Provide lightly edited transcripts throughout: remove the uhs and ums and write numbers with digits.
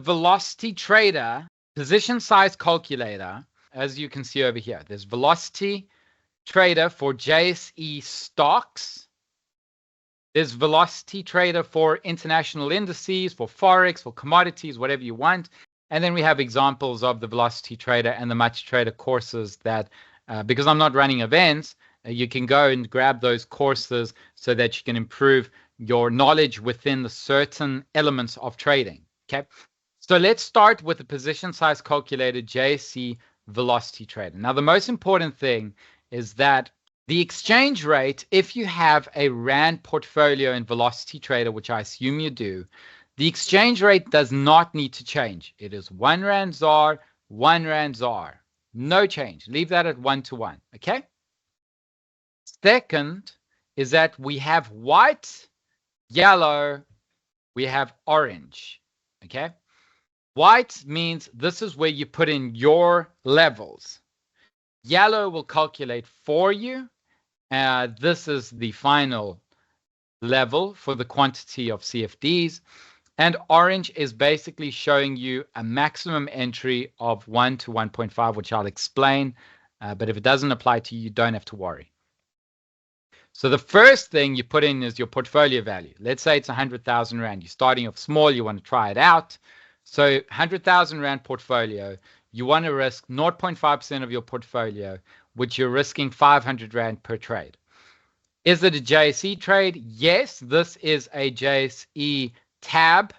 Velocity trader position size calculator, as you can see over here, there's velocity trader for JSE stocks. There's velocity trader for international indices, for Forex, for commodities, whatever you want. And then we have examples of the velocity trader and the multi trader courses that, because I'm not running events, you can go and grab those courses so that you can improve your knowledge within the certain elements of trading. Okay. So let's start with the position size calculated JSE velocity trader. Now, the most important thing is that the exchange rate, if you have a Rand portfolio in velocity trader, which I assume you do, the exchange rate does not need to change. It is 1 Rand ZAR, 1 Rand ZAR. No change. Leave that at 1 to 1. Okay. Second is that we have white, yellow, we have orange. Okay. White means this is where you put in your levels. Yellow will calculate for you. This is the final level for the quantity of CFDs. And orange is basically showing you a maximum entry of 1 to 1.5, which I'll explain. But if it doesn't apply to you, you don't have to worry. So the first thing you put in is your portfolio value. Let's say it's 100,000 Rand. You're starting off small. You want to try it out. So 100,000 Rand portfolio, you want to risk 0.5% of your portfolio, which you're risking 500 Rand per trade. Is it a JSE trade? Yes, this is a JSE tab.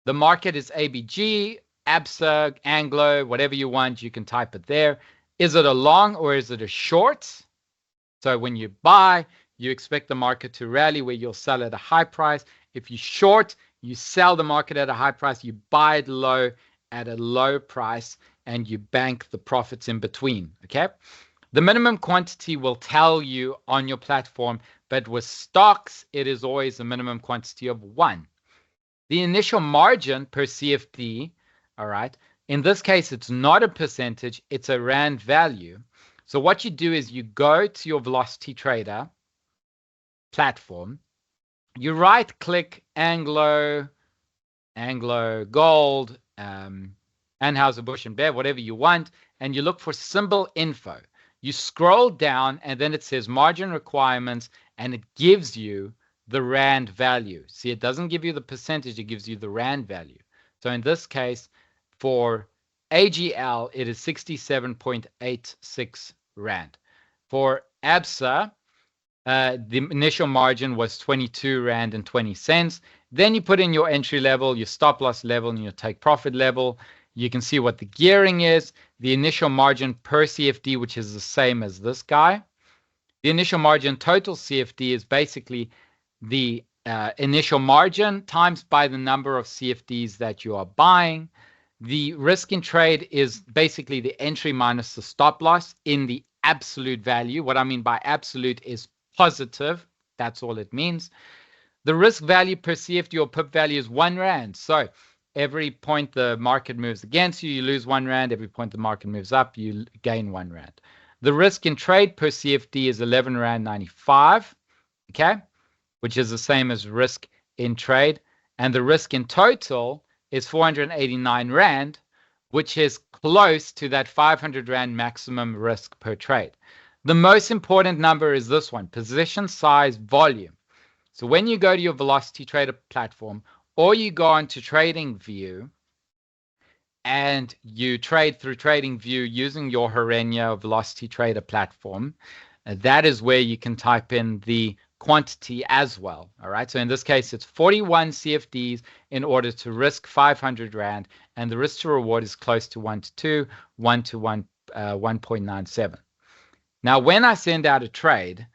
The market is ABG, ABSA, Anglo, whatever you want, you can type it there. Is it a long or is it a short? So when you buy, you expect the market to rally where you'll sell at a high price. If you short, you sell the market at a high price, you buy it low at a low price, and you bank the profits in between, okay? The minimum quantity will tell you on your platform, but with stocks, it is always a minimum quantity of 1. The initial margin per CFD, all right, in this case, it's not a percentage, it's a Rand value. So what you do is you go to your Velocity Trader platform, you right-click Anglo Gold, Anheuser-Busch and Bev, whatever you want, and you look for symbol info. You scroll down, and then it says margin requirements, and it gives you the Rand value. See, it doesn't give you the percentage, it gives you the Rand value. So in this case, for AGL, it is 67.86 Rand. For ABSA, the initial margin was 22 Rand and 20 cents. Then you put in your entry level, your stop loss level, and your take profit level. You can see what the gearing is, the initial margin per CFD, which is the same as this guy. The initial margin total CFD is basically the initial margin times by the number of CFDs that you are buying. The risk in trade is basically the entry minus the stop loss in the absolute value. What I mean by absolute is positive. That's all it means. The risk value per CFD or pip value is 1 Rand. So every point the market moves against you, you lose 1 Rand. Every point the market moves up, you gain 1 Rand. The risk in trade per CFD is 11 Rand 95, okay, which is the same as risk in trade. And the risk in total is 489 Rand, which is close to that 500 Rand maximum risk per trade. The most important number is this one, position size volume. So when you go to your Velocity Trader platform, or you go onto TradingView and you trade through TradingView using your Horenia Velocity Trader platform, that is where you can type in the quantity as well. All right. So in this case, it's 41 CFDs in order to risk 500 Rand, and the risk to reward is close to 1 to 2, 1 to 1, 1.97. Now, when I send out a trade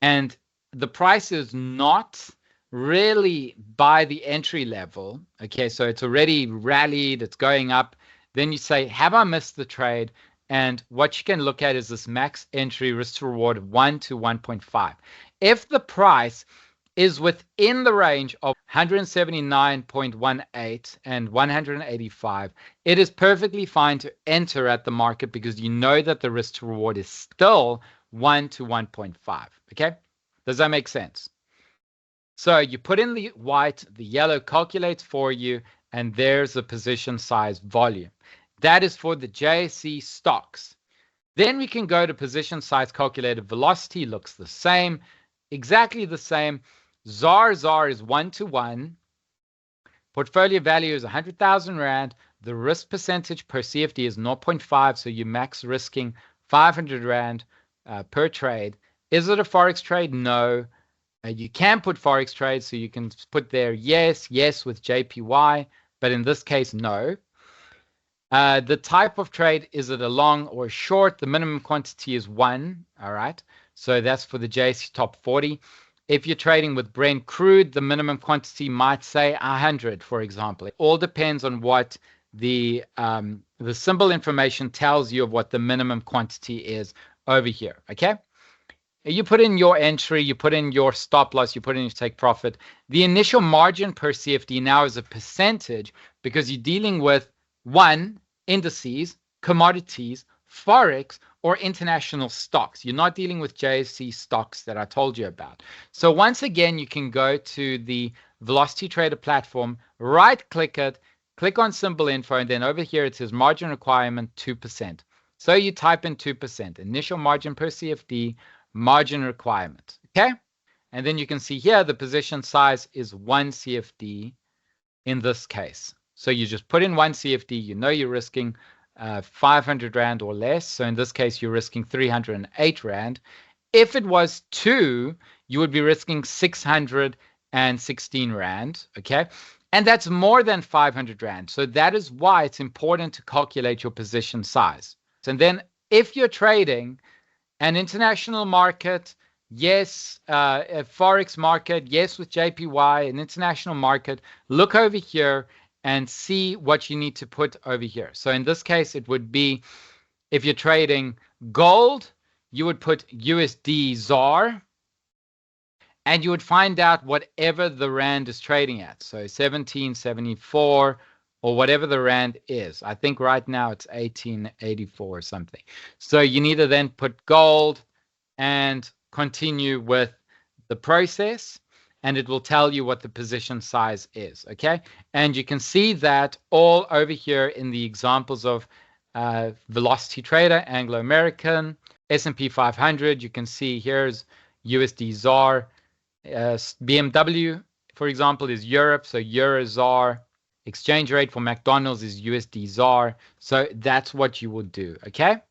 and the price is not really by the entry level, okay, so it's already rallied, it's going up, then you say, have I missed the trade? And what you can look at is this max entry risk to reward of 1 to 1.5. If the price is within the range of 179.18 and 185, it is perfectly fine to enter at the market because you know that the risk to reward is still 1 to 1.5. Okay, does that make sense? So you put in the white, the yellow calculates for you, and there's the position size volume. That is for the JSE stocks. Then we can go to position size calculated velocity, looks the same, exactly the same. ZAR is 1-to-1. Portfolio value is 100,000 Rand. The risk percentage per CFD is 0.5, so you max risking 500 Rand per trade. Is it a Forex trade? No. You can put Forex trades, so you can put there yes, yes with JPY, but in this case, no. The type of trade, is it a long or a short? The minimum quantity is 1, all right? So that's for the JSE Top 40. If you're trading with Brent crude, the minimum quantity might say 100, for example. It all depends on what the symbol information tells you of what the minimum quantity is over here, okay? You put in your entry, you put in your stop loss, you put in your take profit. The initial margin per CFD now is a percentage because you're dealing with one, indices, commodities, Forex, or international stocks. You're not dealing with JSE stocks that I told you about. So once again, you can go to the Velocity Trader platform, right click it, click on symbol info, and then over here it says margin requirement 2%. So you type in 2%, initial margin per CFD, margin requirement, okay? And then you can see here the position size is 1 CFD in this case. So you just put in 1 CFD, you know you're risking 500 Rand or less. So in this case, you're risking 308 Rand. If it was 2, you would be risking 616 Rand, okay? And that's more than 500 Rand. So that is why it's important to calculate your position size. And then if you're trading an international market, yes, a Forex market, yes, with JPY, an international market, look over here and see what you need to put over here. So in this case, it would be, if you're trading gold, you would put USD ZAR, and you would find out whatever the Rand is trading at. So 1774 or whatever the Rand is. I think right now it's 1884 or something. So you need to then put gold and continue with the process, and it will tell you what the position size is, okay? And you can see that all over here in the examples of Velocity Trader, Anglo-American, S&P 500, you can see here's USD ZAR, BMW, for example, is Europe, so Euro ZAR. Exchange rate for McDonald's is USD ZAR. So that's what you would do, okay?